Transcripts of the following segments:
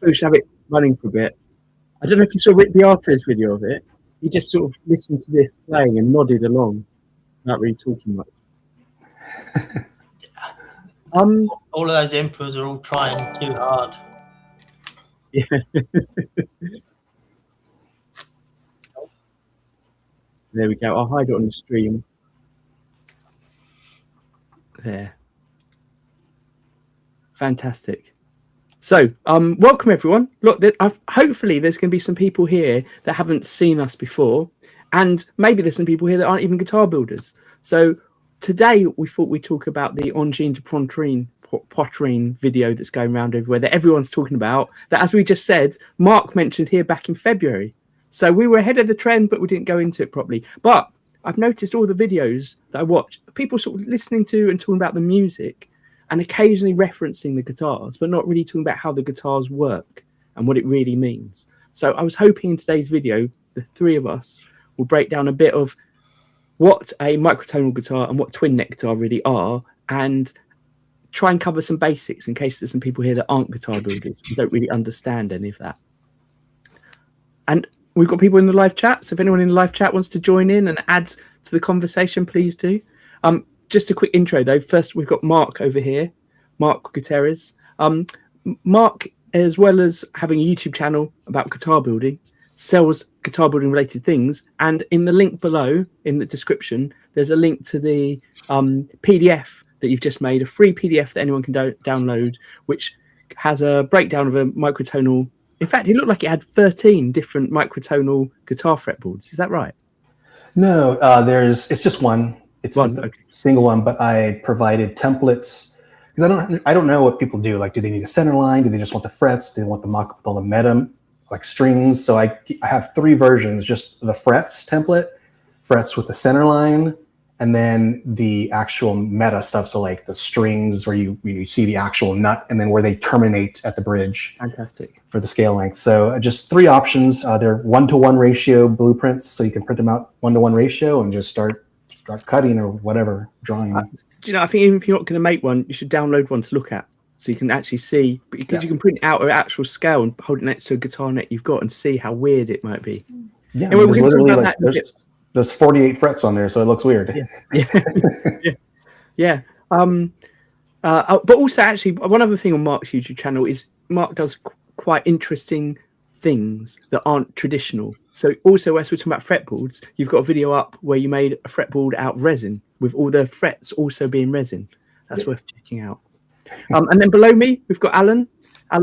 we should have it running for a bit. I don't know if you saw Rick Beato's video of it. He just sort of listened to this playing and nodded along, not really talking much. All of those emperors are all trying too hard. Yeah. There we go. I'll hide it on the stream. There. Fantastic. So, welcome everyone. Look, hopefully there's going to be some people here that haven't seen us before, and maybe there's some people here that aren't even guitar builders. So today we thought we'd talk about the Angine de Poitrine video that's going around everywhere that everyone's talking about, that, as we just said, Mark mentioned here back in February. So we were ahead of the trend, but we didn't go into it properly. But I've noticed all the videos that I watch, people sort of listening to and talking about the music and occasionally referencing the guitars, but not really talking about how the guitars work and what it really means. So I was hoping in today's video, the three of us will break down a bit of what a microtonal guitar and what twin neck guitar really are, and try and cover some basics in case there's some people here that aren't guitar builders and don't really understand any of that. And we've got people in the live chat, so if anyone in the live chat wants to join in and add to the conversation, please do. Just a quick intro, though. First, we've got Mark over here, Mark Gutierrez. Mark, as well as having a YouTube channel about guitar building, sells guitar building related things. And in the link below, in the description, there's a link to the PDF that you've just made, a free PDF that anyone can download, which has a breakdown of a microtonal. In fact, it looked like it had 13 different microtonal guitar fretboards. Is that right? No, it's just one. It's one, a single one, but I provided templates because I don't know what people do. Like, do they need a center line? Do they just want the frets? Do they want the mock with all the meta, like strings? So I have three versions: just the frets template, frets with the center line, and then the actual meta stuff. So like the strings where you see the actual nut, and then where they terminate at the bridge. Fantastic. For the scale length. So just three options. They're 1-to-1 ratio blueprints, so you can print them out 1-to-1 ratio and just start cutting or whatever, drawing. Do you know, I think even if you're not going to make one, you should download one to look at, so you can actually see, because you can print out an actual scale and hold it next to a guitar neck you've got and see how weird it might be. Yeah, anyway, there's literally like there's 48 frets on there, so it looks weird. Yeah. But also, actually, one other thing on Mark's YouTube channel is Mark does quite interesting things that aren't traditional. So also, as we're talking about fretboards, you've got a video up where you made a fretboard out of resin with all the frets also being resin. That's worth checking out. And then below me, we've got Alan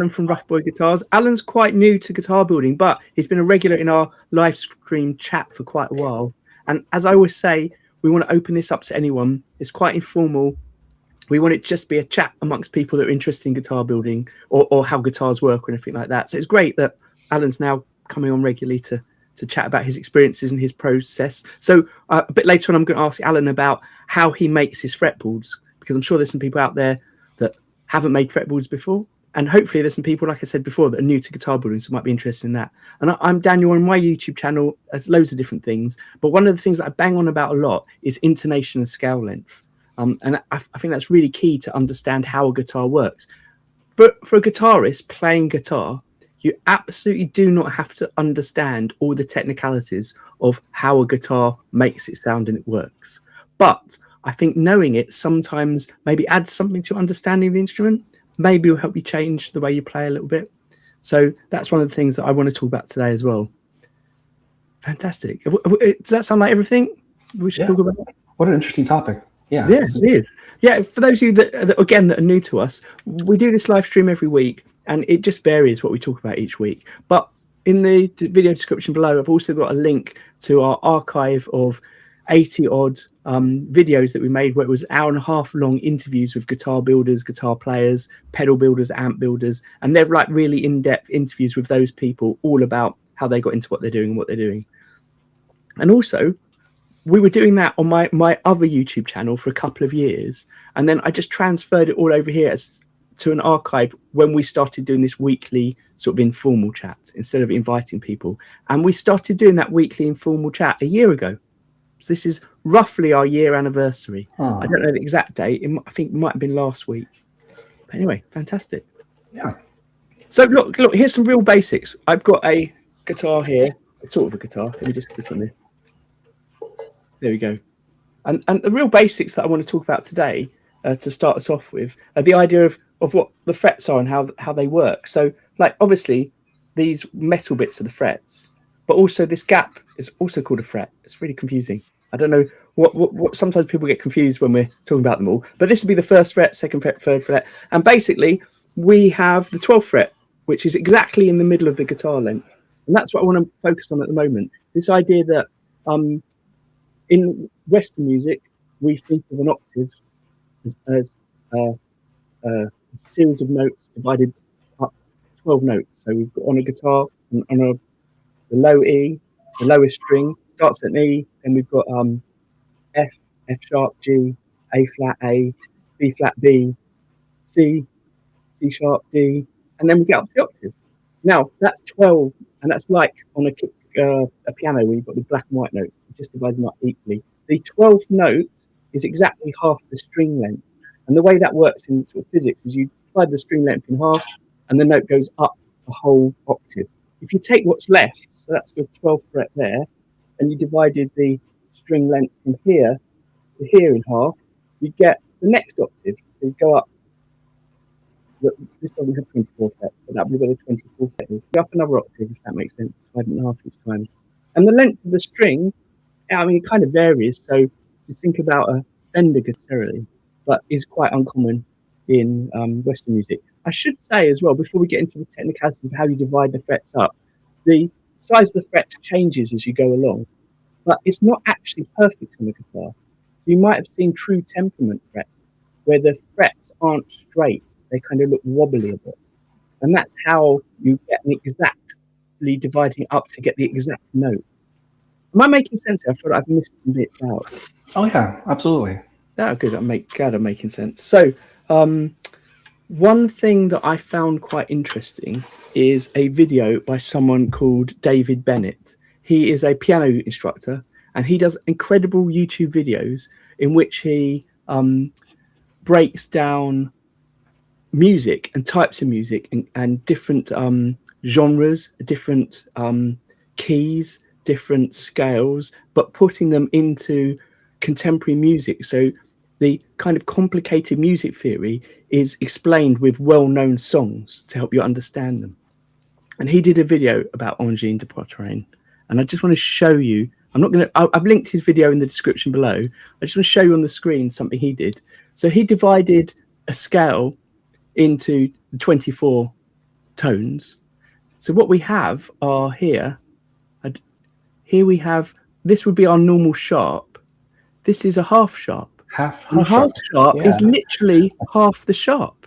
from Rough Boy Guitars. Alan's quite new to guitar building, but he's been a regular in our live stream chat for quite a while. And as I always say, we want to open this up to anyone. It's quite informal. We want it to just be a chat amongst people that are interested in guitar building or how guitars work or anything like that. So it's great that Alan's now coming on regularly to chat about his experiences and his process. So a bit later on, I'm going to ask Alan about how he makes his fretboards, because I'm sure there's some people out there that haven't made fretboards before. And hopefully there's some people, like I said before, that are new to guitar building, so might be interested in that. And I'm Daniel on my YouTube channel. There's loads of different things. But one of the things that I bang on about a lot is intonation and scale length. And I think that's really key to understand how a guitar works. For a guitarist playing guitar, you absolutely do not have to understand all the technicalities of how a guitar makes it sound and it works. But I think knowing it sometimes maybe adds something to understanding the instrument. Maybe will help you change the way you play a little bit. So that's one of the things that I want to talk about today as well. Fantastic. Does that sound like everything we should talk about? What an interesting topic. Yeah, it is. Yeah, for those of you that are new to us, we do this live stream every week, and it just varies what we talk about each week. But in the video description below, I've also got a link to our archive of 80-odd videos that we made, where it was 1.5 hour long interviews with guitar builders, guitar players, pedal builders, amp builders, and they're like really in-depth interviews with those people, all about how they got into what they're doing and what they're doing. And also, we were doing that on my other YouTube channel for a couple of years, and then I just transferred it all over here to an archive when we started doing this weekly sort of informal chat instead of inviting people. And we started doing that weekly informal chat a year ago. So this is roughly our year anniversary. I don't know the exact date. I think it might have been last week. But anyway, fantastic. Yeah. So look, here's some real basics. I've got a guitar here, sort of a guitar. Let me just click on it. There we go. And the real basics that I want to talk about today, to start us off with, are the idea of what the frets are and how they work. So, like, obviously, these metal bits are the frets, but also this gap is also called a fret. It's really confusing. I don't know what sometimes people get confused when we're talking about them all. But this would be the first fret, second fret, third fret. And basically, we have the 12th fret, which is exactly in the middle of the guitar length. And that's what I want to focus on at the moment. This idea that in Western music, we think of an octave as a series of notes divided up 12 notes. So we've got on a guitar, the low E, the lowest string starts at an E, and we've got F, F sharp, G, A flat, A, B flat, B, C, C sharp, D, and then we get up to the octave. Now that's 12, and that's like on a piano where you've got the black and white notes. It just divides them up equally. The 12th note is exactly half the string length, and the way that works in sort of physics is you divide the string length in half, and the note goes up a whole octave. If you take what's left, so that's the 12th fret there, and you divided the string length from here to here in half, you get the next octave. So you go up. This doesn't have 24 frets, but that would be where the 24 fret is. Go up another octave, if that makes sense. Divide it in half each time. And the length of the string, I mean, it kind of varies. So you think about a Fender necessarily, but is quite uncommon in Western music. I should say as well, before we get into the technicalities of how you divide the frets up, the size of the fret changes as you go along, but it's not actually perfect on the guitar. So you might have seen true temperament frets, where the frets aren't straight, they kind of look wobbly a bit. And that's how you get an exactly dividing up to get the exact note. Am I making sense here? I feel like I've missed some bits out. Oh yeah, absolutely. Oh, good. I'm making sense. So, one thing that I found quite interesting is a video by someone called David Bennett. He is a piano instructor, and he does incredible YouTube videos in which he breaks down music and types of music and different genres, different keys, different scales, but putting them into contemporary music. So the kind of complicated music theory is explained with well-known songs to help you understand them. And he did a video about Angine de Poitrine, and I just want to show you. I've linked his video in the description below. I just want to show you on the screen something he did. So he divided a scale into the 24 tones. So what we have are here we have, this would be our normal sharp. This is a half sharp. Half sharp yeah. is literally half the sharp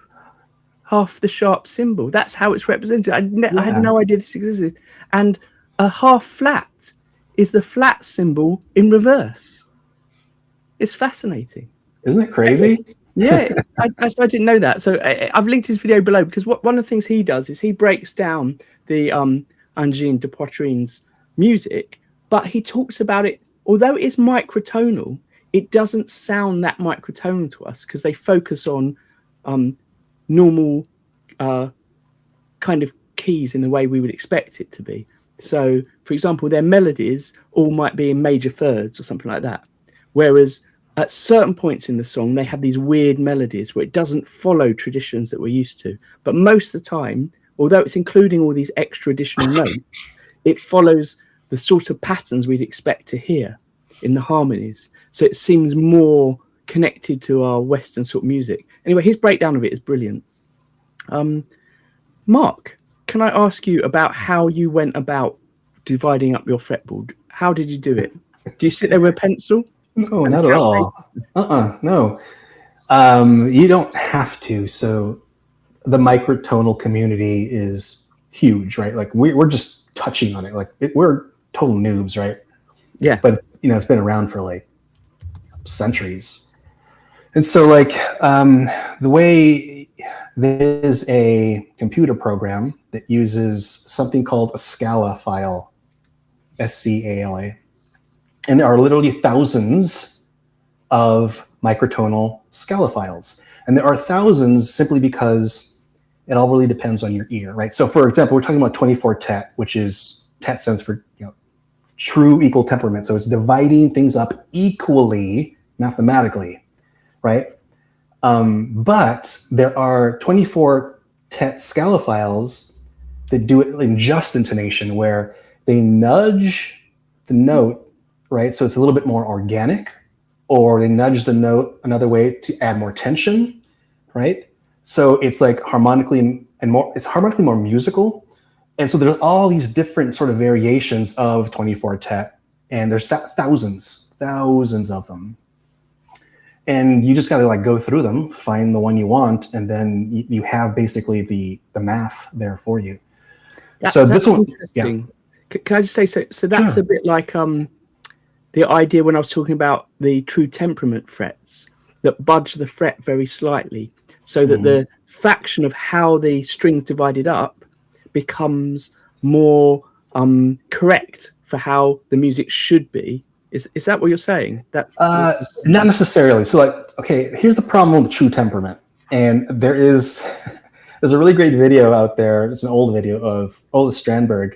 symbol. That's how it's represented. I had no idea this existed. And a half flat is the flat symbol in reverse. It's fascinating. Isn't it crazy? Yeah, I didn't know that. So I've linked his video below, because one of the things he does is he breaks down the Angine de Poitrine's music, but he talks about it, although it is microtonal, it doesn't sound that microtonal to us, because they focus on normal kind of keys in the way we would expect it to be. So, for example, their melodies all might be in major thirds or something like that, whereas at certain points in the song, they have these weird melodies where it doesn't follow traditions that we're used to. But most of the time, although it's including all these extra additional notes, it follows the sort of patterns we'd expect to hear in the harmonies. So it seems more connected to our Western sort of music. Anyway, his breakdown of it is brilliant. Mark, can I ask you about how you went about dividing up your fretboard? How did you do it? Do you sit there with a pencil? No, not at all. No. You don't have to. So the microtonal community is huge, right? Like we're just touching on it. Like we're total noobs, right? Yeah. But it's been around for like centuries. And so like the way there's a computer program that uses something called a Scala file, SCALA. And there are literally thousands of microtonal Scala files. And there are thousands simply because It all really depends on your ear, right? So for example, we're talking about 24 tet, which is tet stands for true equal temperament. So it's dividing things up equally mathematically, right? But there are 24 tet scalophiles that do it in just intonation, where they nudge the note, right? So it's a little bit more organic, or they nudge the note another way to add more tension, right? So it's like harmonically it's harmonically more musical. And so there's all these different sort of variations of 24 tet, and there's thousands of them. And you just got to like go through them, find the one you want, and then you have basically the math there for you. So this one, yeah. Can I just say, so that's a bit like the idea when I was talking about the true temperament frets that budge the fret very slightly, so that the fraction of how the string's divided up becomes more correct for how the music should be. Is that what you're saying? That not necessarily. So like, okay, here's the problem with true temperament. And there's a really great video out there. It's an old video of Ola Strandberg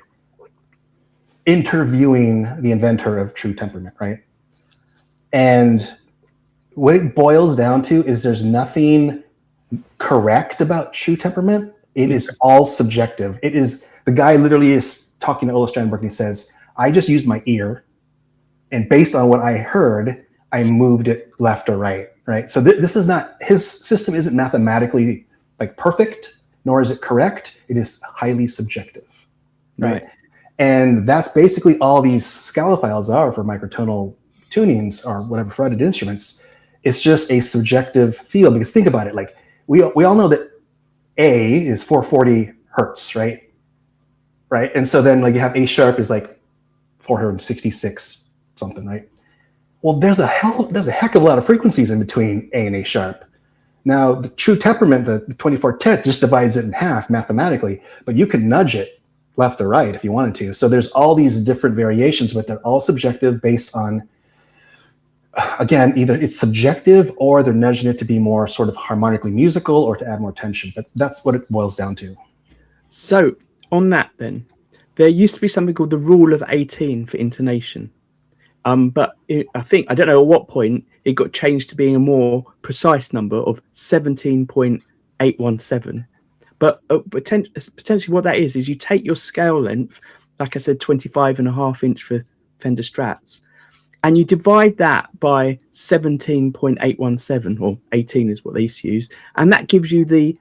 interviewing the inventor of true temperament, right? And what it boils down to is there's nothing correct about true temperament. It is all subjective. It is, the guy literally is talking to Ola Strandberg and he says, I just used my ear, and based on what I heard, I moved it left or right, right? So this is not, his system isn't mathematically like perfect, nor is it correct. It is highly subjective, right? And that's basically all these scalophiles are for microtonal tunings or whatever fretted instruments. It's just a subjective feel, because think about it, like we all know that A is 440 hertz, right? Right, and so then like you have A sharp is like 466 something, right? Well, there's a heck of a lot of frequencies in between A and A sharp. Now, the true temperament, the 24 tet, just divides it in half mathematically, but you can nudge it left or right if you wanted to. So there's all these different variations, but they're all subjective based on, again, either it's subjective or they're nudging it to be more sort of harmonically musical or to add more tension. But that's what it boils down to. So on that then, there used to be something called the rule of 18 for intonation. But I think, I don't know at what point, it got changed to being a more precise number of 17.817. But potentially what that is you take your scale length, like I said, 25.5 inch for Fender Strats, and you divide that by 17.817, or 18 is what they used to use, and that gives you the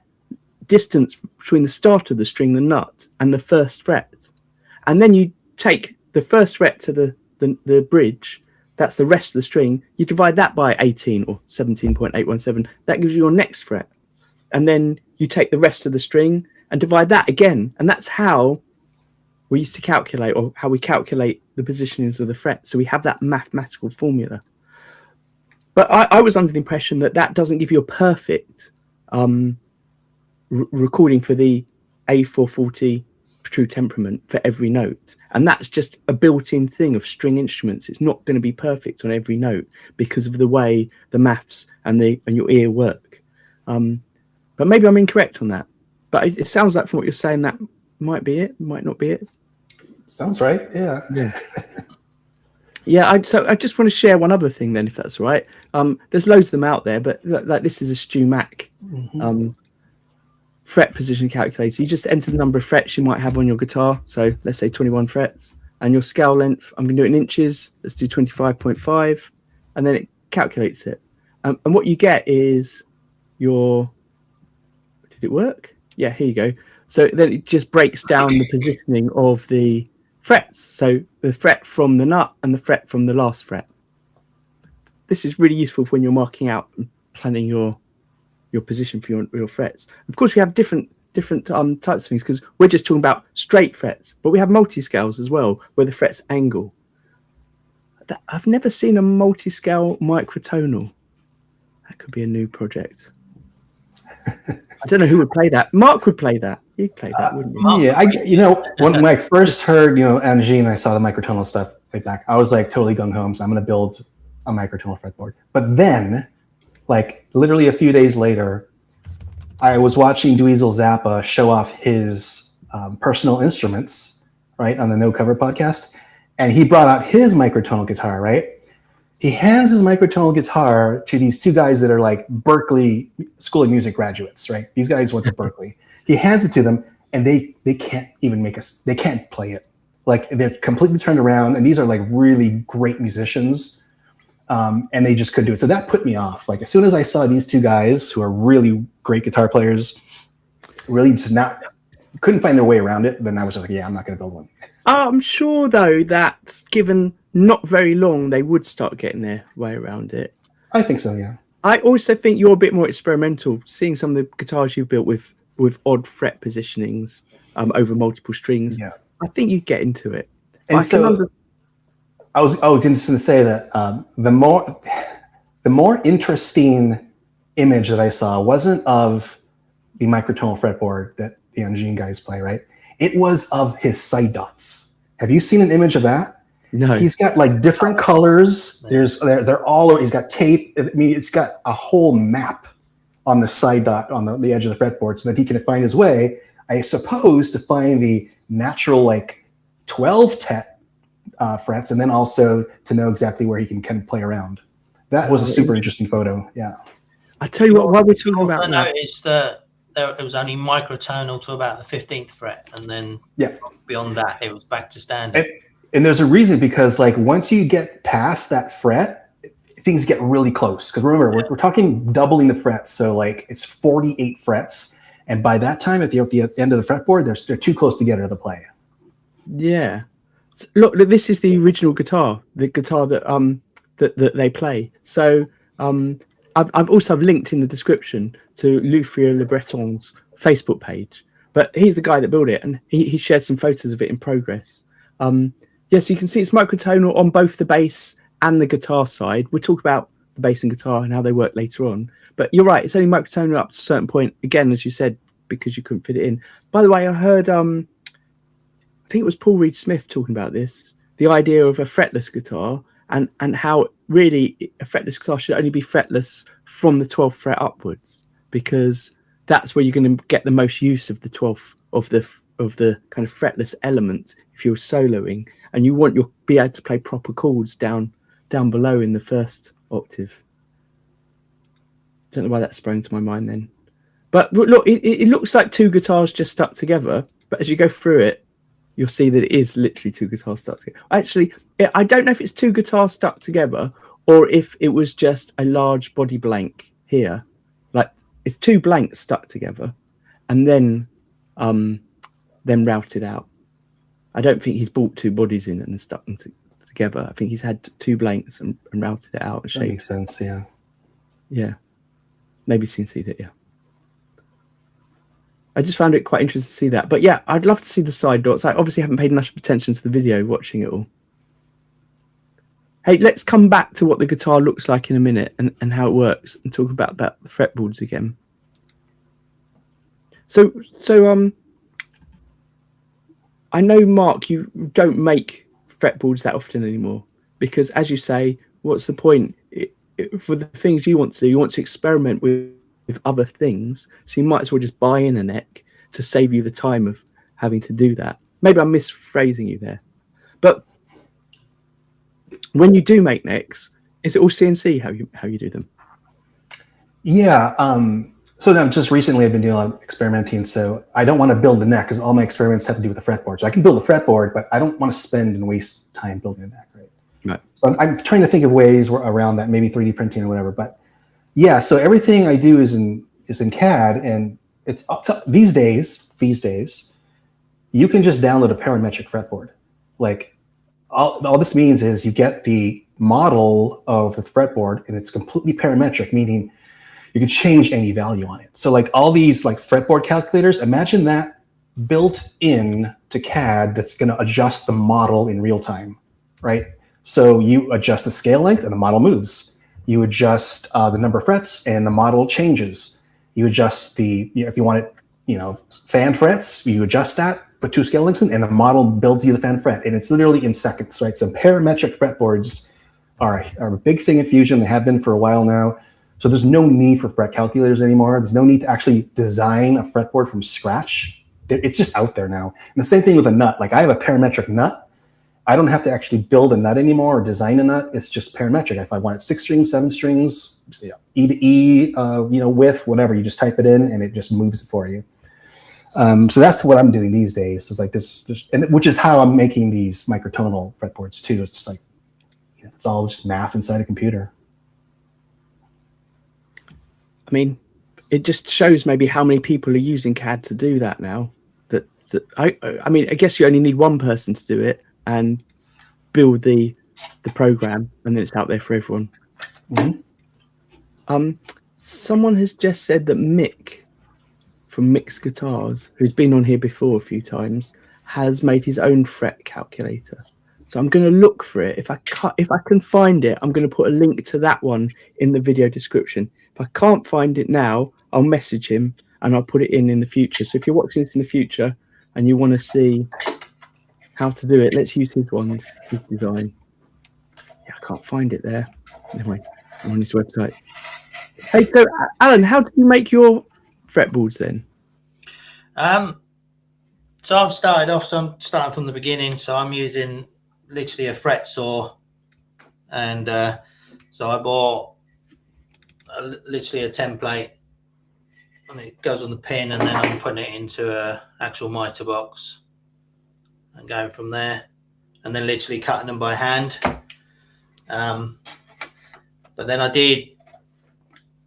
distance between the start of the string, the nut, and the first fret. And then you take the first fret to the bridge, that's the rest of the string, you divide that by 18 or 17.817, that gives you your next fret. And then you take the rest of the string and divide that again. And that's how we used to calculate, or how we calculate the positionings of the frets. So we have that mathematical formula. But I was under the impression that that doesn't give you a perfect recording for the A440 true temperament for every note, and that's just a built-in thing of string instruments. It's not going to be perfect on every note because of the way the maths and your ear work. But maybe I'm incorrect on that, but it sounds like from what you're saying that might be it, might not be it. Sounds right. Yeah. So I just want to share one other thing then, if that's all right. There's loads of them out there, but like this is a Stu Mac fret position calculator. You just enter the number of frets you might have on your guitar. So let's say 21 frets, and your scale length, I'm going to do it in inches. Let's do 25.5, and then it calculates it. And what you get is your, did it work? Yeah, here you go. So then it just breaks down the positioning of the frets. So the fret from the nut and the fret from the last fret. This is really useful when you're marking out and planning your position for your frets. Of course, we have different types of things, because we're just talking about straight frets, but we have multi-scales as well, where the frets angle. I've never seen a multi-scale microtonal. That could be a new project. I don't know who would play that. Mark would play that. He'd play that, wouldn't he? Yeah, when I first heard, Angine, I saw the microtonal stuff way back, I was like totally gung-ho, so I'm going to build a microtonal fretboard. But then, like literally a few days later, I was watching Dweezil Zappa show off his personal instruments, right, on the No Cover podcast, and he brought out his microtonal guitar, right? He hands his microtonal guitar to these two guys that are like Berklee School of Music graduates, right? These guys went to Berklee. He hands it to them, and they can't even they can't play it. Like, they're completely turned around, and these are like really great musicians, and they just couldn't do it. So that put me off. Like, as soon as I saw these two guys who are really great guitar players, really just couldn't find their way around it, then I was just like, yeah, I'm not going to build one. I'm sure, though, that given not very long, they would start getting their way around it. I think so, yeah. I also think you're a bit more experimental, seeing some of the guitars you've built with odd fret positionings over multiple strings. Yeah. I think you get into it. And so I was just going to say that the more interesting image that I saw wasn't of the microtonal fretboard that the Angine guys play, right? It was of his side dots. Have you seen an image of that? No. He's got like different colors. They're all. He's got tape. I mean, it's got a whole map on the side dot on the edge of the fretboard, so that he can find his way, I suppose, to find the natural like 12 frets, and then also to know exactly where he can play around. That was a super interesting photo. Yeah. I tell you what, while we're talking about I noticed that it was only microtonal to about the 15th fret, and then beyond that, it was back to standard. And there's a reason, because like once you get past that fret, things get really close. Because remember, we're talking doubling the frets, so like it's 48 frets, and by that time at the end of the fretboard, they're too close together to play. Yeah. So, look, this is the original guitar, the guitar that that they play. So I've also linked in the description to Luthiers and Guitar Facebook page. But he's the guy that built it, and he shared some photos of it in progress. Yes, you can see it's microtonal on both the bass and the guitar side. We'll talk about the bass and guitar and how they work later on. But you're right, it's only microtonal up to a certain point, again, as you said, because you couldn't fit it in. By the way, I heard, I think it was Paul Reed Smith talking about this, the idea of a fretless guitar, and how really a fretless guitar should only be fretless from the 12th fret upwards, because that's where you're going to get the most use of the 12th of the kind of fretless element if you're soloing, and you want your be able to play proper chords down below in the first octave. Don't know why that sprang to my mind then. But look, it looks like two guitars just stuck together, but as you go through it, you'll see that it is literally two guitars stuck together. Actually, I don't know if it's two guitars stuck together or if it was just a large body blank here. Like, it's two blanks stuck together and then routed out. I don't think he's brought two bodies in and stuck them together. I think he's had two blanks and routed it out. And that makes sense, yeah. Yeah. Maybe CNC'd it, yeah. I just found it quite interesting to see that. But yeah, I'd love to see the side dots. I obviously haven't paid enough attention to the video watching it all. Hey, let's come back to what the guitar looks like in a minute and how it works, and talk about the fretboards again. So I know, Mark, you don't make fretboards that often anymore because, as you say, what's the point? For the things you want to do, you want to experiment with other things, so you might as well just buy in a neck to save you the time of having to do that. Maybe I'm misphrasing you there, but when you do make necks, is it all CNC how you do them? Yeah. So then just recently I've been doing a lot of experimenting, so I don't want to build the neck because all my experiments have to do with the fretboard. So I can build a fretboard, but I don't want to spend and waste time building a neck, right? Right. So I'm trying to think of ways around that, maybe 3D printing or whatever. But yeah, so everything I do is in CAD, and it's these days you can just download a parametric fretboard. Like all this means is you get the model of the fretboard, and it's completely parametric, meaning you can change any value on it. So like all these like fretboard calculators, imagine that built in to CAD that's going to adjust the model in real time, right? So you adjust the scale length and the model moves. You adjust the number of frets and the model changes. You adjust if you want it, fan frets, you adjust that, put two scale lengths in, and the model builds you the fan fret. And it's literally in seconds, right? So parametric fretboards are a big thing in Fusion. They have been for a while now. So there's no need for fret calculators anymore. There's no need to actually design a fretboard from scratch. It's just out there now. And the same thing with a nut. Like I have a parametric nut. I don't have to actually build a nut anymore or design a nut. It's just parametric. If I want it 6 strings, 7 strings, E to E, width, whatever, you just type it in and it just moves it for you. So that's what I'm doing these days. It's like this, and which is how I'm making these microtonal fretboards too. It's just like, it's all just math inside a computer. I mean, it just shows maybe how many people are using CAD to do that now. I mean, I guess you only need one person to do it and build the program, and then it's out there for everyone. Mm-hmm. Someone has just said that Mick from Mick's Guitars, who's been on here before a few times, has made his own fret calculator. So I'm going to look for it. If I can find it, I'm going to put a link to that one in the video description. If I can't find it now, I'll message him and I'll put it in the future. So if you're watching this in the future and you want to see how to do it, let's use his design. Yeah, I can't find it there. Anyway, I'm on his website. Hey, so Alan, how did you make your fretboards then? So I've started off, so I'm starting from the beginning. So I'm using literally a fret saw, and so I bought literally a template, and it goes on the pin, and then I'm putting it into a actual mitre box and going from there, and then literally cutting them by hand. But then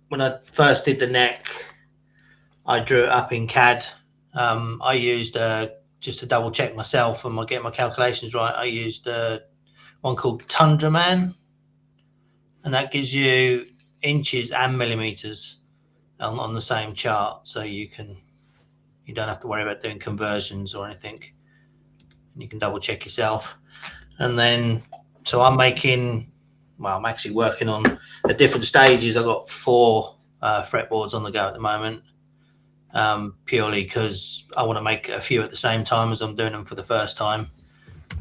when I first did the neck, I drew it up in CAD. I used just to double check myself and get my calculations right, I used one called Tundra Man, and that gives you inches and millimeters on the same chart, so you don't have to worry about doing conversions or anything. You can double check yourself. And then so I'm actually working on at different stages. I've got 4 fretboards on the go at the moment, purely because I want to make a few at the same time as I'm doing them for the first time.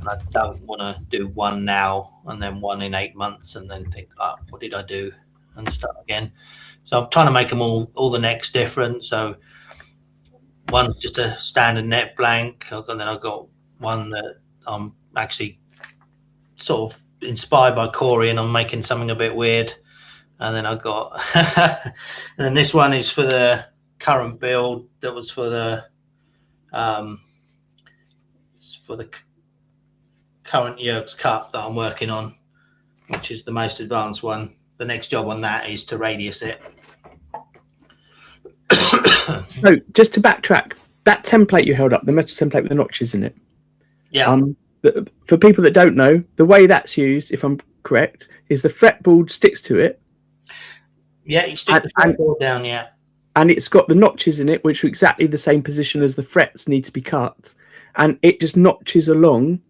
And I don't want to do one now and then one in 8 months and then think, oh, what did I do, and start again. So I'm trying to make them all the necks different. So one's just a standard neck blank, and then I've got one that I'm actually sort of inspired by Corey, and I'm making something a bit weird. And then I've got and then this one is for the current build that was for the current Jörg's Cup that I'm working on, which is the most advanced one. The next job on that is to radius it. So just to backtrack, that template you held up, the metal template with the notches in it. Yeah. For people that don't know, the way that's used, if I'm correct, is the fretboard sticks to it. Yeah, you stick the fretboard down, yeah. And it's got the notches in it, which are exactly the same position as the frets need to be cut. And it just notches along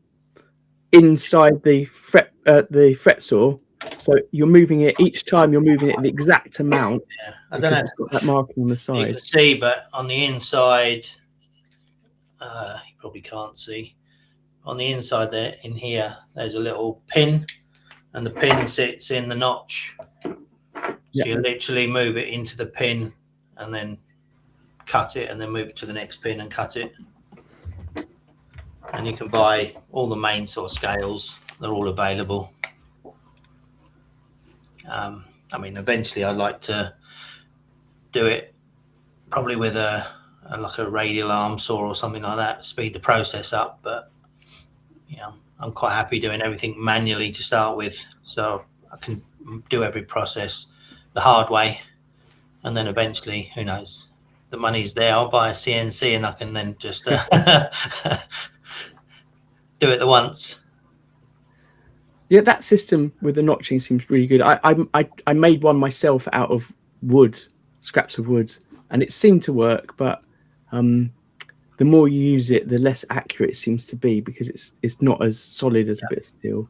inside the fret saw. So you're moving it each time, you're moving it the exact amount. Yeah, I don't know. It's got that marking on the side. You can see, but on the inside, you probably can't see. On the inside there, in here, there's a little pin, and the pin sits in the notch. So you literally move it into the pin and then cut it, and then move it to the next pin and cut it. And you can buy all the main sort of scales. They're all available. I mean, eventually I'd like to do it probably with like a radial arm saw or something like that, speed the process up. But I'm quite happy doing everything manually to start with, so I can do every process the hard way, and then eventually, who knows, the money's there, I'll buy a CNC and I can then just do it at once. Yeah, that system with the notching seems really good. I made one myself out of wood, scraps of wood, and it seemed to work, but the more you use it, the less accurate it seems to be, because it's not as solid as a bit of steel.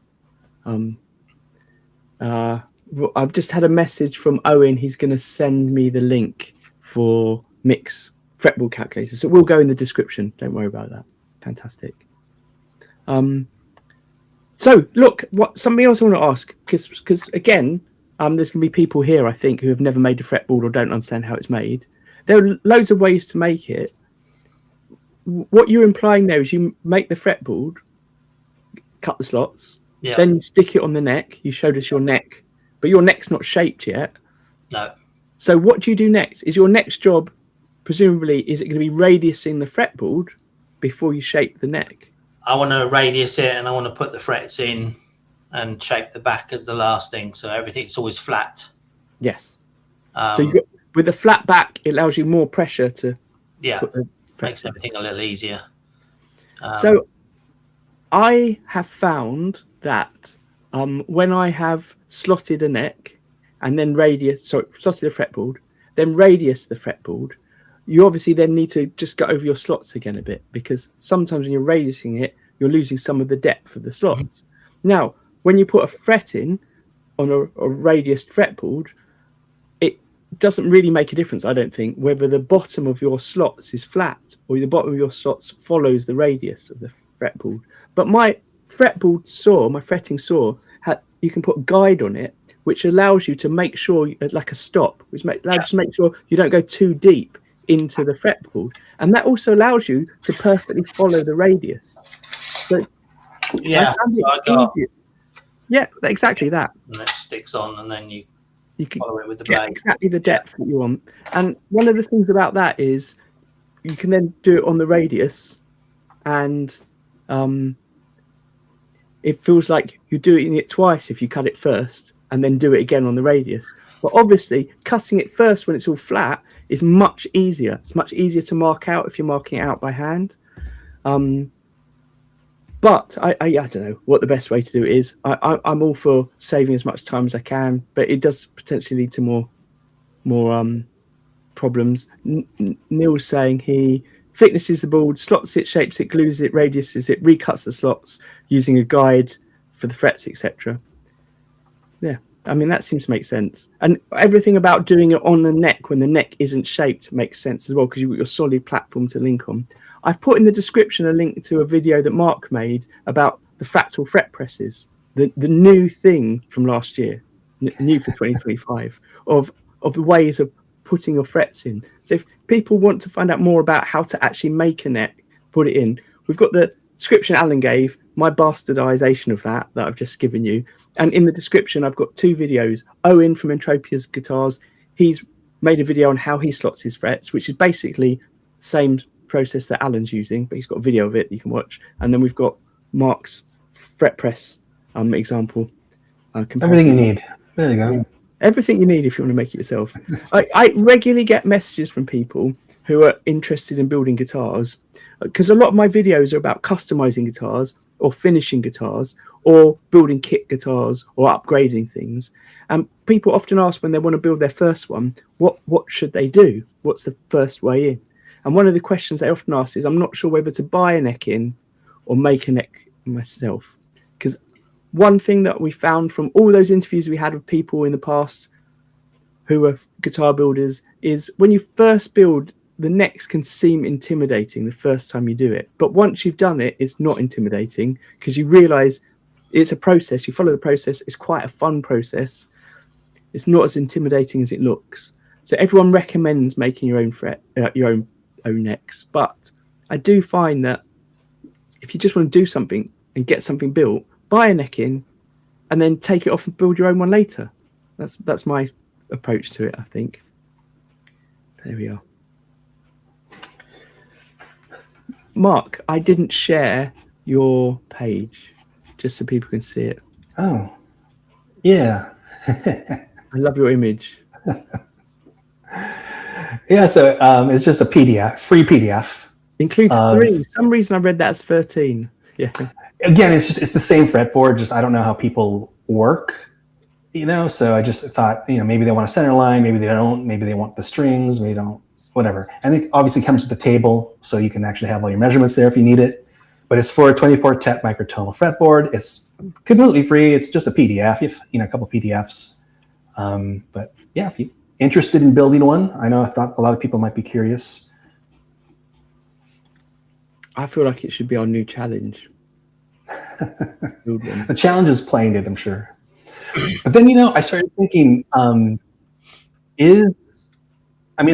I've just had a message from Owen. He's going to send me the link for Mick's fretboard calculator, so it will go in the description. Don't worry about that. Fantastic. So look, something else I want to ask, because again, there's going to be people here, I think, who have never made a fretboard or don't understand how it's made. There are loads of ways to make it. What you're implying there is you make the fretboard, cut the slots, then you stick it on the neck. You showed us your neck, but your neck's not shaped yet. No. So what do you do next? Is your next job, presumably, is it going to be radiusing the fretboard before you shape the neck? I want to radius it, and I want to put the frets in and shape the back as the last thing, so everything's always flat. Yes. So with a flat back, it allows you more pressure to put the makes everything a little easier. So I have found that when I have slotted a neck and then slotted a fretboard, then radius the fretboard, you obviously then need to just go over your slots again a bit, because sometimes when you're radiusing it, you're losing some of the depth of the slots. Now, when you put a fret in on a radiused fretboard, it doesn't really make a difference, I don't think, whether the bottom of your slots is flat or the bottom of your slots follows the radius of the fretboard. But my fretboard saw, my fretting saw, you can put a guide on it, which allows you to make sure, like a stop, which allows you to make sure you don't go too deep into the fretboard. And that also allows you to perfectly follow the radius. So yeah, exactly that. And it sticks on, and then you can follow it with the blade. Exactly the depth that you want. And one of the things about that is you can then do it on the radius, and it feels like you're doing it twice if you cut it first and then do it again on the radius. But obviously, cutting it first when it's all flat is much easier. It's much easier to mark out if you're marking it out by hand. But I don't know what the best way to do it is. I'm all for saving as much time as I can, but it does potentially lead to more problems. Neil's saying he thicknesses the board, slots it, shapes it, glues it, radiuses it, recuts the slots using a guide for the frets, etc. Yeah, I mean, that seems to make sense. And everything about doing it on the neck when the neck isn't shaped makes sense as well, because you've got your solid platform to link on. I've put in the description a link to a video that Mark made about the fractal fret presses, the new thing from last year, new for 2025, of the ways of putting your frets in. So if people want to find out more about how to actually make a neck, put it in, we've got the description Alan gave, my bastardization of that I've just given you. And in the description, I've got 2 videos. Owen from Entropia's Guitars, he's made a video on how he slots his frets, which is basically the same process that Alan's using, but he's got a video of it you can watch. And then we've got Mark's fret press example. Everything you need. There you go. Everything you need if you want to make it yourself. I regularly get messages from people who are interested in building guitars, because a lot of my videos are about customizing guitars or finishing guitars or building kit guitars or upgrading things. And people often ask when they want to build their first one, what should they do? What's the first way in? And one of the questions they often ask is, I'm not sure whether to buy a neck in or make a neck myself. Because one thing that we found from all those interviews we had with people in the past who are guitar builders is when you first build, the necks can seem intimidating the first time you do it. But once you've done it, it's not intimidating, because you realize it's a process. You follow the process. It's quite a fun process. It's not as intimidating as it looks. So everyone recommends making your own your own necks. But I do find that if you just want to do something and get something built, buy a neck in and then take it off and build your own one later. That's my approach to it, I think. There we are. Mark, I didn't share your page just so people can see it. Oh, yeah. I love your image. Yeah, so it's just a PDF, free PDF. Includes 3. Some reason I read that as 13. Yeah. Again, it's the same fretboard. Just I don't know how people work, So I just thought, maybe they want a center line, maybe they don't, maybe they want the strings, maybe they don't, whatever. And it obviously comes with the table, so you can actually have all your measurements there if you need it. But it's for a 24-tet microtonal fretboard. It's completely free. It's just a PDF, a couple PDFs. But yeah, if you're interested in building one, I thought a lot of people might be curious. I feel like it should be our new challenge. The challenge is playing it, I'm sure. But then, I started thinking, I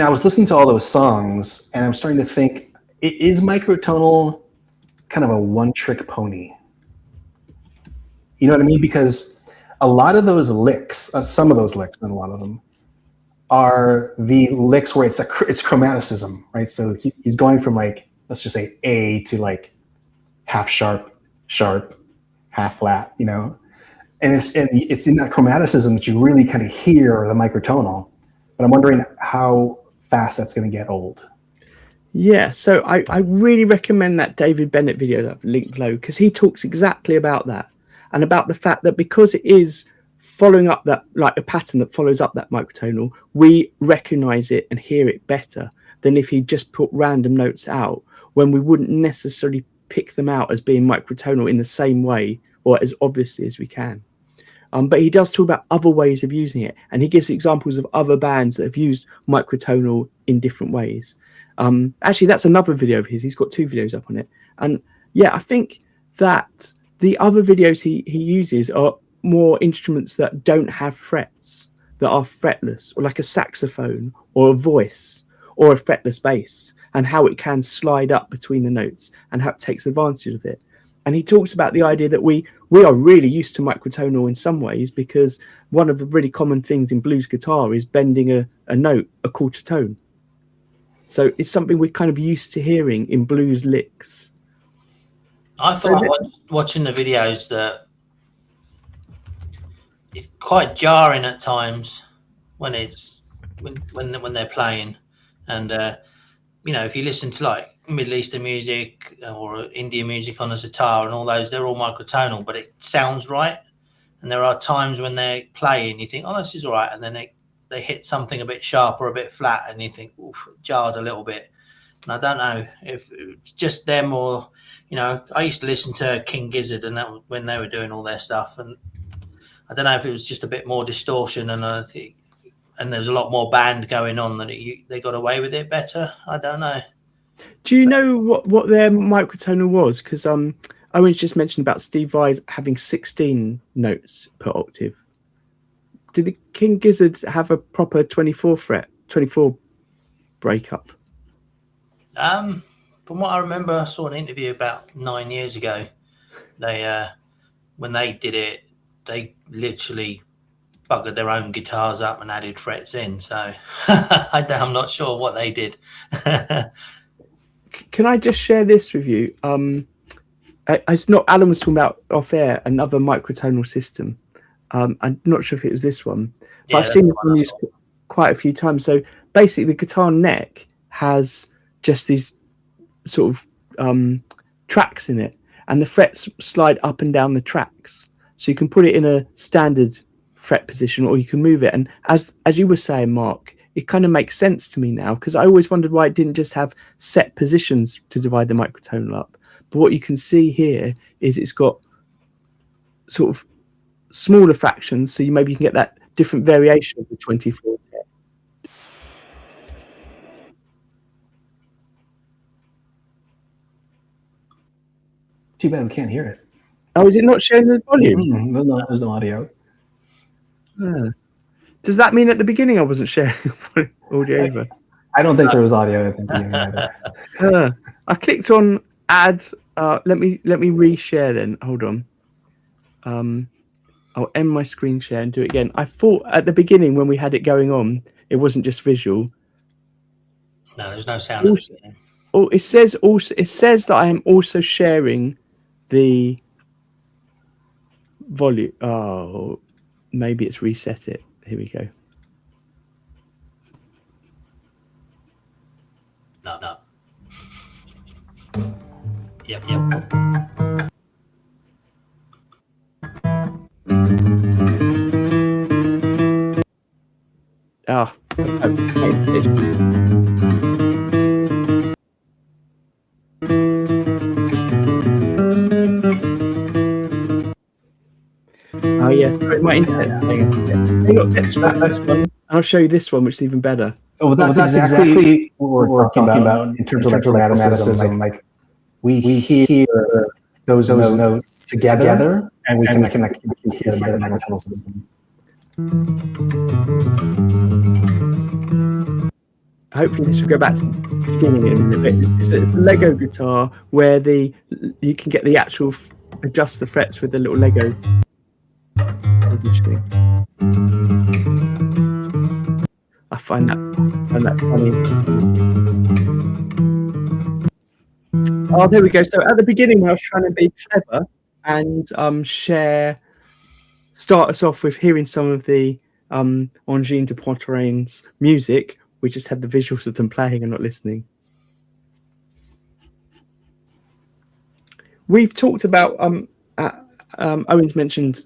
was listening to all those songs, and I'm starting to think, is Microtonal kind of a one-trick pony? You know what I mean? Because a lot of those licks, some of those licks, and a lot of them, are the licks where it's chromaticism, right? So he's going from like, let's just say A to like half sharp, sharp, half flat, and it's in that chromaticism that you really kind of hear the microtonal. But I'm wondering how fast that's going to get old. Yeah, so I really recommend that David Bennett video that I've linked below, because he talks exactly about that, and about the fact that because it is following up that, like a pattern that follows up that microtonal, we recognize it and hear it better than if he just put random notes out, when we wouldn't necessarily pick them out as being microtonal in the same way or as obviously as we can. But he does talk about other ways of using it, and he gives examples of other bands that have used microtonal in different ways. Actually, that's another video of his. He's got 2 videos up on it. And yeah, I think that the other videos he uses are more instruments that don't have frets, that are fretless, or like a saxophone or a voice or a fretless bass, and how it can slide up between the notes and how it takes advantage of it. And he talks about the idea that we are really used to microtonal in some ways, because one of the really common things in blues guitar is bending a note a quarter tone. So it's something we're kind of used to hearing in blues licks. I thought watching the videos that it's quite jarring at times when they're playing, and if you listen to like Middle Eastern music or Indian music on a sitar and all those, they're all microtonal, but it sounds right. And there are times when they're playing, you think, oh, this is all right, and then they hit something a bit sharp or a bit flat, and you think, oof, it jarred a little bit. And I don't know if it's just them or, I used to listen to King Gizzard, and that when they were doing all their stuff, and I don't know if it was just a bit more distortion, and there was a lot more band going on that they got away with it better. I don't know. Do you know what their microtonal was? Because Owen's just mentioned about Steve Vai's having 16 notes per octave. Did the King Gizzard have a proper 24 breakup? From what I remember, I saw an interview about 9 years ago. They when they did it, they literally buggered their own guitars up and added frets in. So I'm not sure what they did. Can I just share this with you? It's not, Alan was talking about off air, another microtonal system. I'm not sure if it was this one, but I've seen it used quite a few times. So basically, the guitar neck has just these sort of tracks in it, and the frets slide up and down the tracks. So you can put it in a standard fret position, or you can move it. And as you were saying, Mark, it kind of makes sense to me now, because I always wondered why it didn't just have set positions to divide the microtonal up. But what you can see here is it's got sort of smaller fractions, so maybe you can get that different variation of the 24. Too bad we can't hear it. Oh, is it not showing the volume? There's no audio. Does that mean at the beginning I wasn't sharing audio either? I don't think there was audio at the beginning either. I clicked on add. Let me reshare then. Hold on. I'll end my screen share and do it again. I thought at the beginning when we had it going on, it wasn't just visual. No, there's no sound. Also, at the beginning. Oh, it says that I am also sharing the volume. Oh, maybe it's reset it. Here we go. No. Yep. Oh yes, my internet's playing. That's one. I'll show you this one, which is even better. Oh, that's exactly what we're talking about in terms of like chromaticism. Like we hear those notes together, and we can hear the microtonal system. Hopefully this will go back to the beginning in a bit. It's a Lego guitar where you can get the actual adjust the frets with the little Lego. I find that funny. Oh, there we go. So at the beginning, when I was trying to be clever and start us off with hearing some of the Angine de Poitrine's music, we just had the visuals of them playing and not listening. We've talked about Owen's mentioned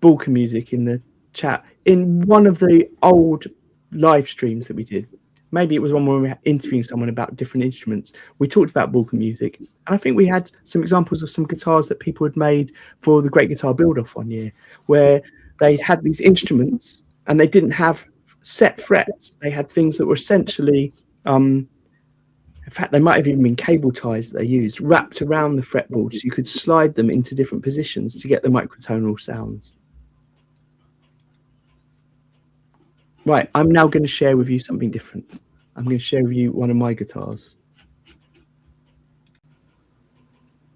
Balkan music in the chat. In one of the old live streams that we did, maybe it was one where we were interviewing someone about different instruments, we talked about Balkan music, and I think we had some examples of some guitars that people had made for the Great Guitar Build-Off one year, where they had these instruments and they didn't have set frets. They had things that were essentially in fact, they might have even been cable ties that they used wrapped around the fretboard, so you could slide them into different positions to get the microtonal sounds. Right, I'm now going to share with you something different. I'm going to share with you one of my guitars.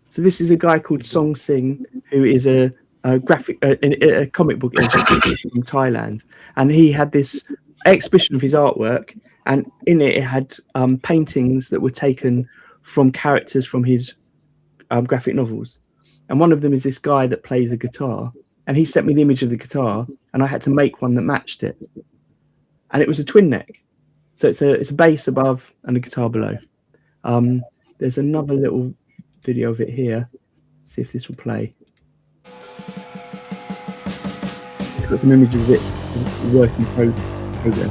So this is a guy called Song Sing, who is a comic book illustrator from Thailand, and he had this exhibition of his artwork, and in it had paintings that were taken from characters from his graphic novels, and one of them is this guy that plays a guitar, and he sent me the image of the guitar, and I had to make one that matched it, and it was a twin neck, so it's a bass above and a guitar below. There's another little video of it here. See if this will play. I've got some images of it work in progress.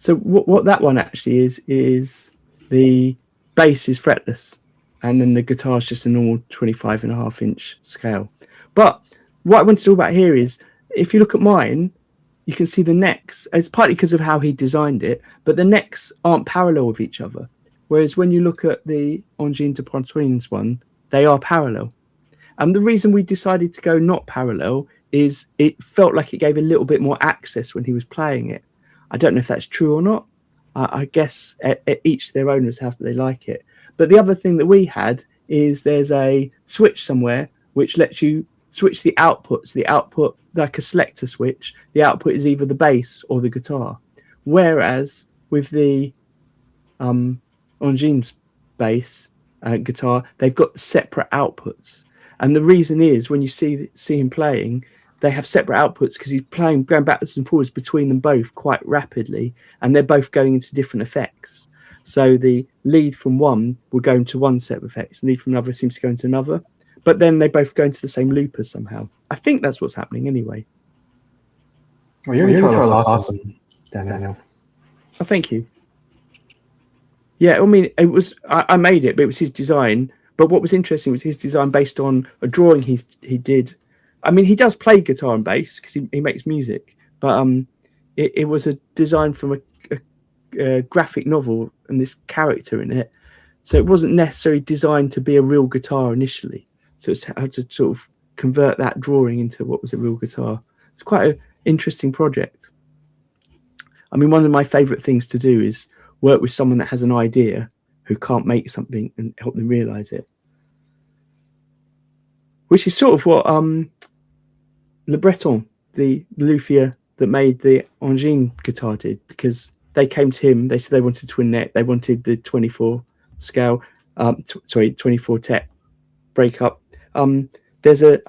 So what that one actually is the bass is fretless, and then the guitar is just a normal 25.5-inch scale. But what I want to talk about here is, if you look at mine, you can see the necks. It's partly because of how he designed it, but the necks aren't parallel with each other. Whereas when you look at the Angine de Poitrine's one, they are parallel. And the reason we decided to go not parallel is it felt like it gave a little bit more access when he was playing it. I don't know if that's true or not. I guess at each their own is how they like it. But the other thing that we had is there's a switch somewhere which lets you switch the outputs. The output, like a selector switch, the output is either the bass or the guitar. Whereas with the Angine's bass guitar, they've got separate outputs. And the reason is, when you see him playing, they have separate outputs because he's playing, going backwards and forwards between them both quite rapidly, and they're both going into different effects. So the lead from one will go into one set of effects, the lead from another seems to go into another, but then they both go into the same loopers somehow. I think that's what's happening anyway. Well, your guitar looks awesome, Daniel. Oh, thank you. Yeah, I mean, it was I made it, but it was his design. But what was interesting was his design based on a drawing he did. I mean, he does play guitar and bass because he makes music, but it was a design from a graphic novel and this character in it. So it wasn't necessarily designed to be a real guitar initially. So it's how to sort of convert that drawing into what was a real guitar. It's quite an interesting project. I mean, one of my favorite things to do is work with someone that has an idea who can't make something and help them realize it. Which is sort of what Le Breton, the luthier that made the Angine guitar, did, because they came to him, they said they wanted twin neck, they wanted the 24 scale, 24 tech breakup. I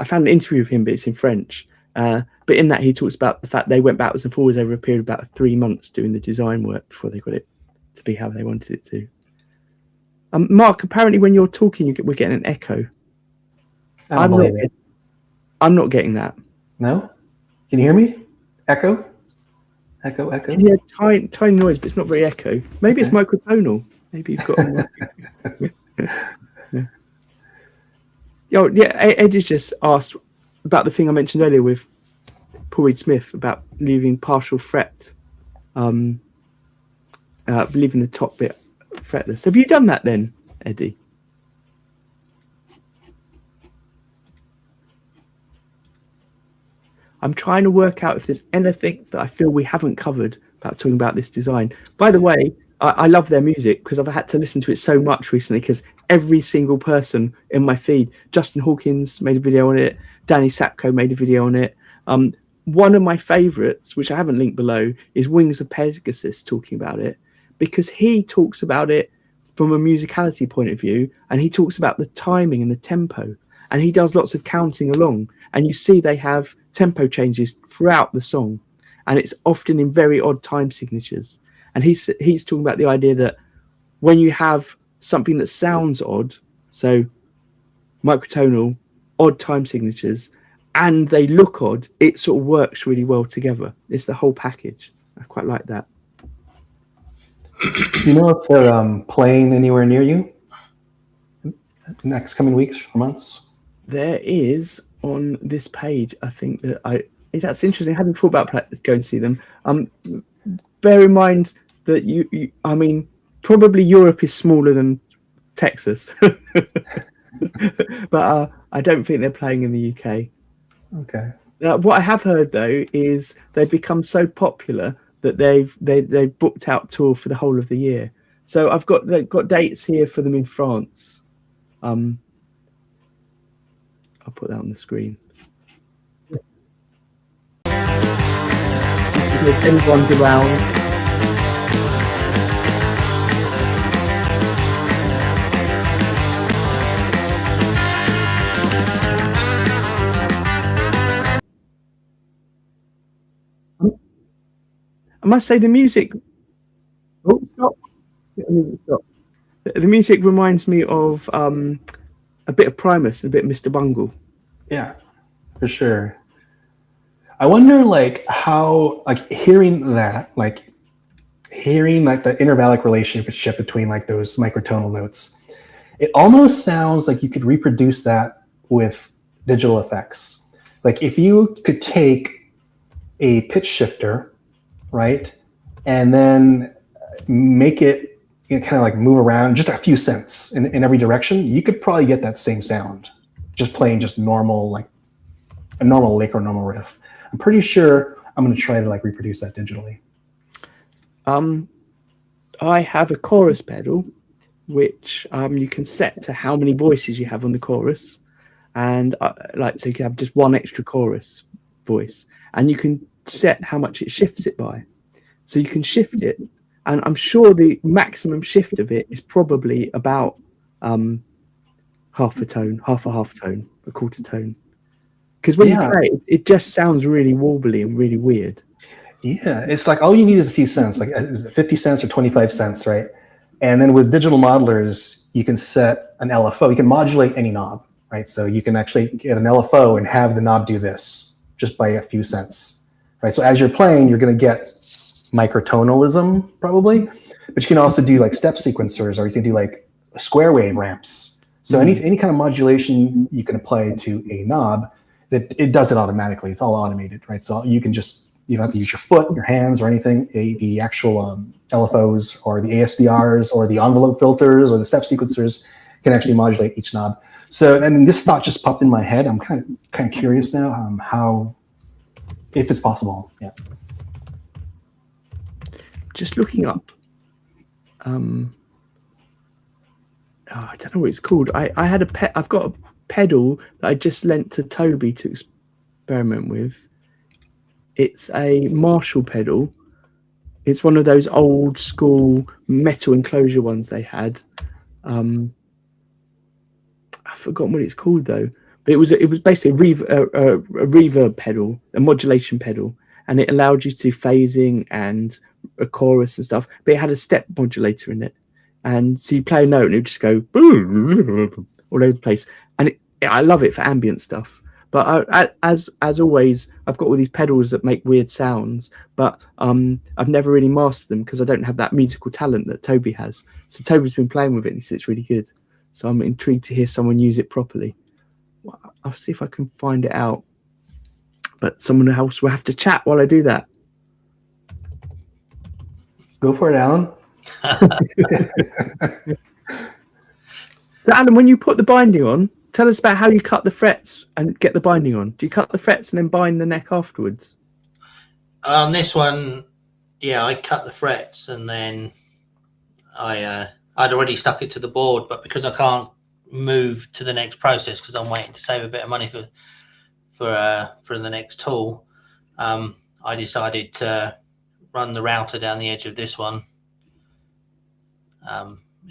found an interview with him, but it's in French. But in that he talks about the fact they went backwards and forwards over a period of about 3 months doing the design work before they got it to be how they wanted it to. Mark, apparently when you're talking, we're getting an echo. I'm not getting that. No? Can you hear me? Echo? Echo? Yeah, tiny noise, but it's not very echo. Maybe it's microtonal. Maybe you've got. Yeah, Eddie's just asked about the thing I mentioned earlier with Paul Reed Smith about leaving partial fret, leaving the top bit fretless. Have you done that then, Eddie? I'm trying to work out if there's anything that I feel we haven't covered about talking about this design. By the way, I love their music because I've had to listen to it so much recently because every single person in my feed, Justin Hawkins made a video on it, Danny Sapko made a video on it. One of my favorites, which I haven't linked below, is Wings of Pegasus talking about it because he talks about it from a musicality point of view and he talks about the timing and the tempo and he does lots of counting along and you see they have tempo changes throughout the song and it's often in very odd time signatures. And he's talking about the idea that when you have something that sounds odd, so microtonal, odd time signatures, and they look odd, it sort of works really well together. It's the whole package. I quite like that. Do you know if they're playing anywhere near you next coming weeks or months? There is on this page, I think that that's interesting. I hadn't thought about going to see them. Bear in mind that you I mean, probably Europe is smaller than Texas, but I don't think they're playing in the UK. Okay. What I have heard though is they've become so popular that they've booked out tour for the whole of the year. So they've got dates here for them in France. I'll put that on the screen. If anyone's around. I must say the music. Oh, stop! Stop. The music reminds me of a bit of Primus, a bit of Mr. Bungle. Yeah, for sure. I wonder, like, how, like, hearing the intervallic relationship between like those microtonal notes, it almost sounds like you could reproduce that with digital effects. Like if you could take a pitch shifter, right, and then make it kind of like move around just a few cents in every direction, you could probably get that same sound just playing just normal, like a normal lick or normal riff. I'm pretty sure I'm going to try to like reproduce that digitally. I have a chorus pedal, which you can set to how many voices you have on the chorus, and so you can have just one extra chorus voice, and you can set how much it shifts it by. So you can shift it, and I'm sure the maximum shift of it is probably about half a tone, half a half tone, a quarter tone. Because when you play it just sounds really wobbly and really weird. Yeah, it's like all you need is a few cents, like is it 50 cents or 25 cents, right? And then with digital modelers, you can set an LFO. You can modulate any knob, right? So you can actually get an LFO and have the knob do this just by a few cents, right? So as you're playing, you're going to get microtonalism probably, but you can also do like step sequencers, or you can do like square wave ramps. So any kind of modulation you can apply to a knob, that it does it automatically. It's all automated, right? So you can just, you don't have to use your foot, your hands, or anything. The actual LFOs or the ASDRs or the envelope filters or the step sequencers can actually modulate each knob. So, and this thought just popped in my head. I'm kind of curious now how, if it's possible. Yeah. Just looking up. I don't know what it's called. I had I've got a pedal that I just lent to Toby to experiment with. It's a Marshall pedal. It's one of those old school metal enclosure ones they had. I've forgotten what it's called though. But it was basically a reverb pedal, a modulation pedal, and it allowed you to do phasing and a chorus and stuff. But it had a step modulator in it, and so you play a note and it would just go all over the place. And I love it for ambient stuff. But as always, I've got all these pedals that make weird sounds, but I've never really mastered them because I don't have that musical talent that Toby has. So Toby's been playing with it and he says it's really good. So I'm intrigued to hear someone use it properly. I'll see if I can find it out. But someone else will have to chat while I do that. Go for it, Alan. So Alan, when you put the binding on, tell us about how you cut the frets and get the binding on. Do you cut the frets and then bind the neck afterwards? On this one, yeah, I cut the frets and then I'd already stuck it to the board, but because I can't move to the next process because I'm waiting to save a bit of money for the next tool, I decided to run the router down the edge of this one.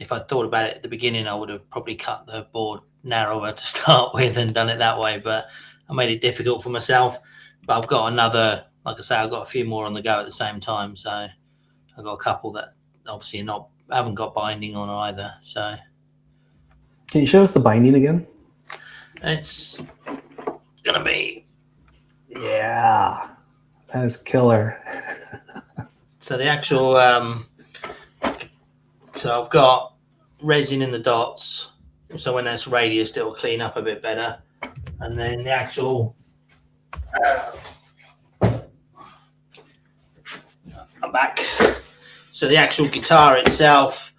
If I'd thought about it at the beginning, I would have probably cut the board narrower to start with and done it that way, but I made it difficult for myself. But I've got another, like I say, I've got a few more on the go at the same time, so I've got a couple that obviously haven't got binding on either. So can you show us the binding again? It's gonna be, yeah, that is killer. so the actual so I've got resin in the dots, so when that's radiused it'll clean up a bit better, and then the actual I'm back. So the actual guitar itself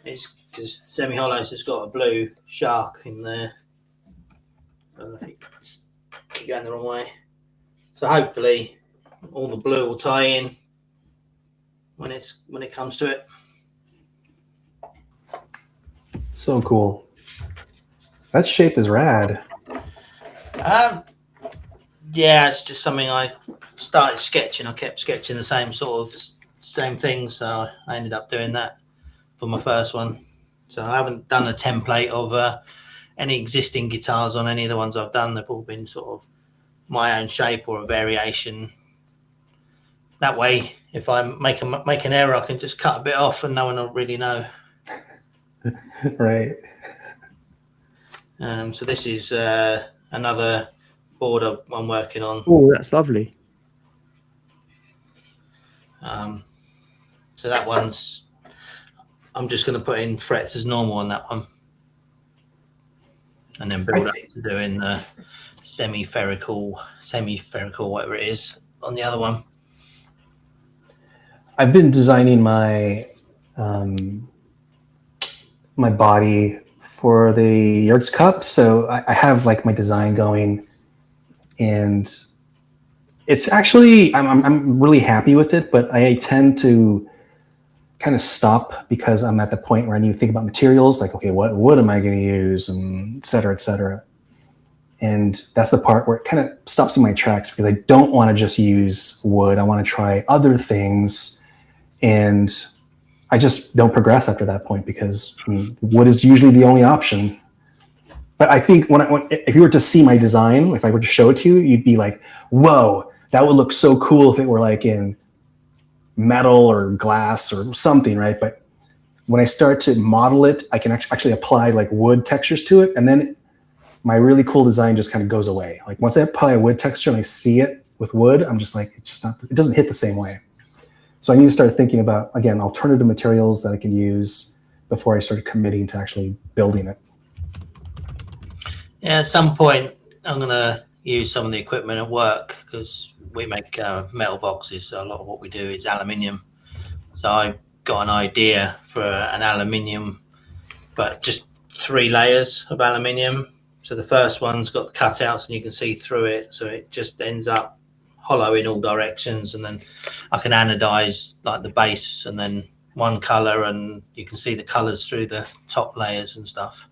is, because semi-hollow, so it's got a blue shark in there. I don't know if it's going the wrong way. So hopefully all the blue will tie in when it comes to it. So cool. That shape is rad. Yeah, it's just something I started sketching. I kept sketching the same thing, so I ended up doing that for my first one. So I haven't done a template of any existing guitars on any of the ones I've done. They've all been sort of my own shape or a variation. That way, if I make an error, I can just cut a bit off and no one will really know. Right. So this is another board I'm working on. Oh, that's lovely. So that one's, I'm just going to put in frets as normal on that one, and then build up to doing the semi-spherical, whatever it is, on the other one. I've been designing my my body for the Yertz Cup, so I have like my design going, and it's actually I'm really happy with it, but I tend to kind of stop because I'm at the point where I need to think about materials, like, okay, what wood am I going to use, and et cetera, et cetera. And that's the part where it kind of stops in my tracks because I don't want to just use wood. I want to try other things, and I just don't progress after that point because wood is usually the only option. But I think if you were to see my design, if I were to show it to you, you'd be like, whoa, that would look so cool if it were like in metal or glass or something, right? But when I start to model it, I can actually apply like wood textures to it, and then my really cool design just kind of goes away. Like once I apply a wood texture and I see it with wood, I'm just like, it's just not, it doesn't hit the same way. So I need to start thinking about, again, alternative materials that I can use before I start committing to actually building it. Yeah, at some point I'm going to use some of the equipment at work because we make metal boxes, so a lot of what we do is aluminium. So I've got an idea for an aluminium, but just 3 layers of aluminium. So the first one's got the cutouts and you can see through it, so it just ends up hollow in all directions, and then I can anodize like the base and then one color, and you can see the colors through the top layers and stuff.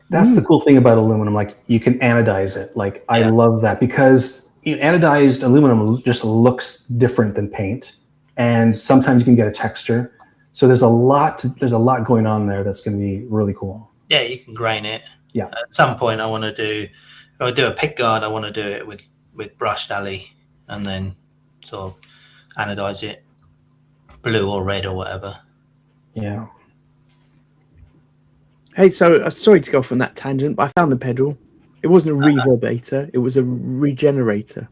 That's the cool thing about aluminum. Like you can anodize it. Like I love that because anodized aluminum just looks different than paint, and sometimes you can get a texture. So there's a lot going on there that's going to be really cool. Yeah, you can grain it. Yeah. At some point, if I do a pick guard, I want to do it with brushed alley, and then sort of anodize it blue or red or whatever. Yeah. Hey, so sorry to go off on that tangent, but I found the pedal. It wasn't a reverberator, it was a regenerator.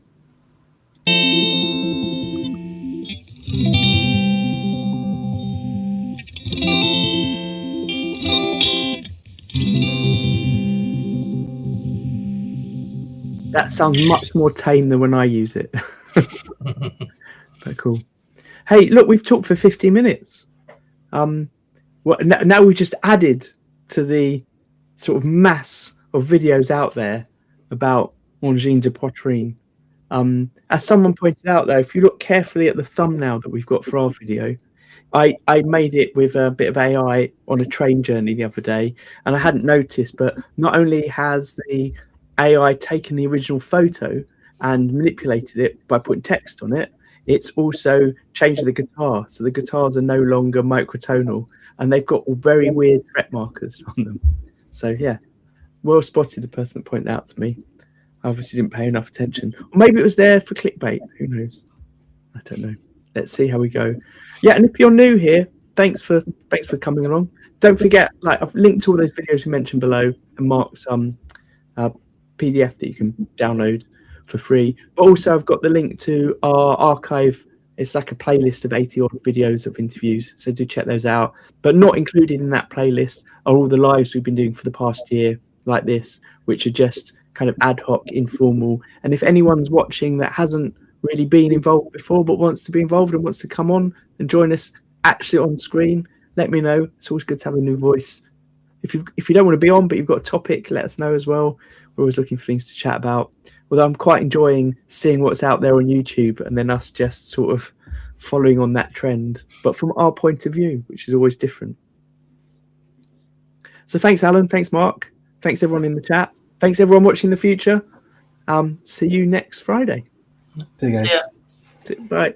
That sounds much more tame than when I use it. But cool. Hey, look, we've talked for 50 minutes. Now we've just added to the sort of mass of videos out there about Angine de Poitrine. As someone pointed out, though, if you look carefully at the thumbnail that we've got for our video, I made it with a bit of AI on a train journey the other day, and I hadn't noticed, but not only has the AI taken the original photo and manipulated it by putting text on it, it's also changed the guitar. So the guitars are no longer microtonal, and they've got very weird fret markers on them. So yeah, well spotted, the person that pointed out to me. I obviously didn't pay enough attention. Or maybe it was there for clickbait. Who knows? I don't know. Let's see how we go. Yeah, and if you're new here, thanks for coming along. Don't forget, like, I've linked to all those videos we mentioned below and Mark's PDF that you can download for free. But also I've got the link to our archive. It's like a playlist of 80 odd videos of interviews, so do check those out. But not included in that playlist are all the lives we've been doing for the past year, like this, which are just kind of ad hoc, informal. And if anyone's watching that hasn't really been involved before but wants to be involved and wants to come on and join us actually on screen, let me know. It's always good to have a new voice. If you don't want to be on but you've got a topic, let us know as well. We're always looking for things to chat about. Although I'm quite enjoying seeing what's out there on YouTube and then us just sort of following on that trend, but from our point of view, which is always different. So thanks, Alan. Thanks, Mark. Thanks, everyone in the chat. Thanks, everyone watching the future. See you next Friday. See you guys. See ya. Bye.